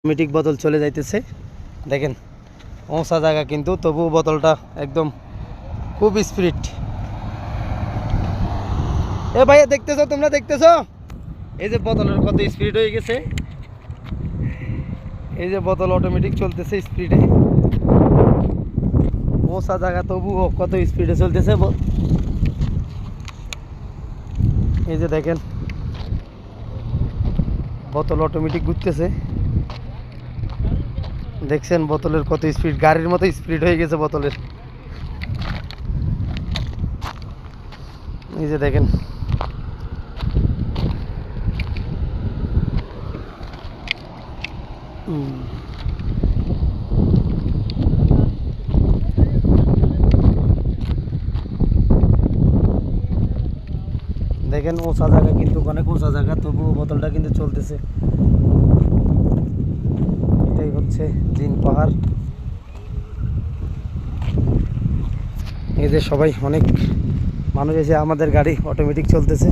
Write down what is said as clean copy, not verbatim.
Automatic বোতল চলে যাইতেছে দেখেন ওঁচা জায়গা কিন্তু তবু বোতলটা একদম খুব স্পিড। এ ভাইয়া দেখতেছো, তোমরা দেখতেছো এই যে বোতলের কত স্পিড হয়ে গেছে, এই যে বোতল অটোমেটিক চলতেছে স্পিডে, ওঁচা জায়গা তবু কত স্পিডে চলতেছে। এই যে দেখেন বোতল অটোমেটিক ঘুরতেছে, দেখছেন বোতলের কত স্পিড, গাড়ির মতো স্পিড হয়ে গেছে বোতলের। এই যে দেখেন দেখেন উঁচা জায়গা কিন্তু অনেক উঁচা জায়গা তবুও বোতলটা কিন্তু চলতেছে। এটাই হচ্ছে জিন পাহাড়। এই যে সবাই অনেক মানুষ এসে আমাদের গাড়ি অটোমেটিক চলতেছে।